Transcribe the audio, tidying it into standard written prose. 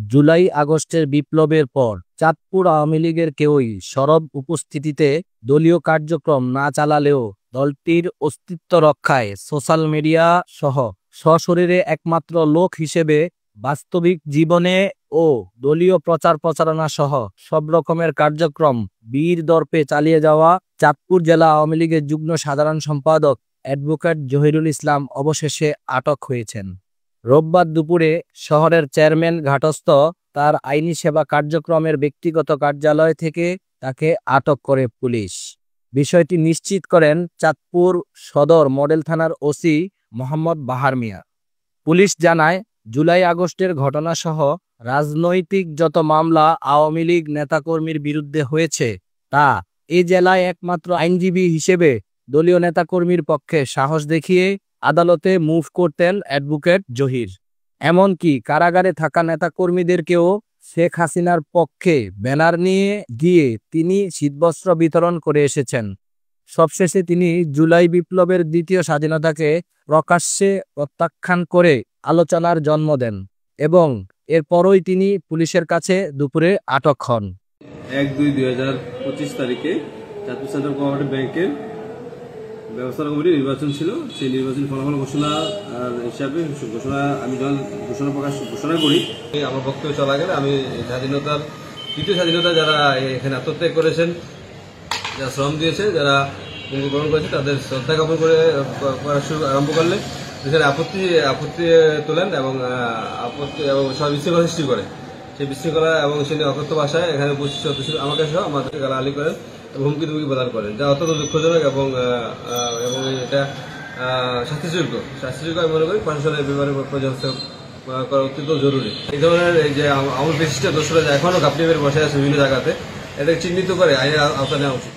জুলাই আগস্টের বিপ্লবের পর চাঁদপুর আওয়ামী লীগের কেউই সরব উপস্থিতিতে দলীয় কার্যক্রম না চালালেও দলটির অস্তিত্ব রক্ষায় সোশ্যাল মিডিয়া সহ সশরীরে একমাত্র লোক হিসেবে বাস্তবিক জীবনে ও দলীয় প্রচার প্রচারণা সহ সব রকমের কার্যক্রম বীর দর্পে চালিয়ে যাওয়া চাঁদপুর জেলা আওয়ামী লীগের যুগ্ম সাধারণ সম্পাদক অ্যাডভোকেট জহিরুল ইসলাম অবশেষে আটক হয়েছেন। রোববার দুপুরে শহরের চেয়ারম্যান ঘাটস্থ তার আইনি সেবা কার্যক্রমের ব্যক্তিগত কার্যালয় থেকে তাকে আটক করে পুলিশ। বিষয়টি নিশ্চিত করেন চাঁদপুর সদর মডেল থানার ওসি মোহাম্মদ বাহার মিয়া। পুলিশ জানায়, জুলাই আগস্টের ঘটনাসহ রাজনৈতিক যত মামলা আওয়ামী লীগ নেতাকর্মীর বিরুদ্ধে হয়েছে তা এ জেলায় একমাত্র আইনজীবী হিসেবে দলীয় নেতাকর্মীর পক্ষে সাহস দেখিয়ে আদালতে মুভ করতেন অ্যাডভোকেট জহির। এমনকি কারাগারে থাকা নেতাকর্মীদেরকেও শেখ হাসিনার পক্ষে ব্যানার নিয়ে গিয়ে তিনি শীতবস্ত্র বিতরণ করে এসেছেন। সবশেষে তিনি জুলাই বিপ্লবের দ্বিতীয় স্বাধীনতাকে প্রকাশ্যে প্রত্যাখ্যান করে আলোচনার জন্ম দেন এবং এরপরই তিনি পুলিশের কাছে দুপুরে আটক হন। 1-2-2025 তারিখে চাঁদপুর সেন্ট্রাল কোঅপারেটিভ ব্যাংকের ব্যবস্থাপনা কমিটির নির্বাচন ছিল। সেই নির্বাচন ফলাফল ঘোষণা হিসাবে আমি যখন ঘোষণা করি, আমার বক্তব্য চলা গেলে আমি স্বাধীনতার দ্বিতীয় স্বাধীনতা যারা এখানে আত্মত্যাগ করেছেন, যারা শ্রম দিয়েছে, যারা অংশগ্রহণ করেছে তাদের শ্রদ্ধা জ্ঞাপন করে আরম্ভ করলে দেশের আপত্তি তোলেন এবং সব বিশৃঙ্খলা সৃষ্টি করে। সেই বিশৃঙ্খলা এবং সেই অকথ্য ভাষায় এখানে উপস্থিত সদস্য আমাকে সহ আমাদেরকে গালাগালি করেন, হুমকি তুমকি প্রদান করেন, যা অত্যন্ত দুঃখজনক এবং এটা শাস্তিযোগ্য আমি মনে করি। প্রশাসনের ব্যাপারে পর্যালোচনা করা অত্যন্ত জরুরি। এই ধরনের যে আমল বিশিষ্ট দোষরা এখনো গাপটি মেরে বসে আছে বিভিন্ন জায়গাতে, এটাকে চিহ্নিত করে আইনের আওতায় নেওয়া উচিত।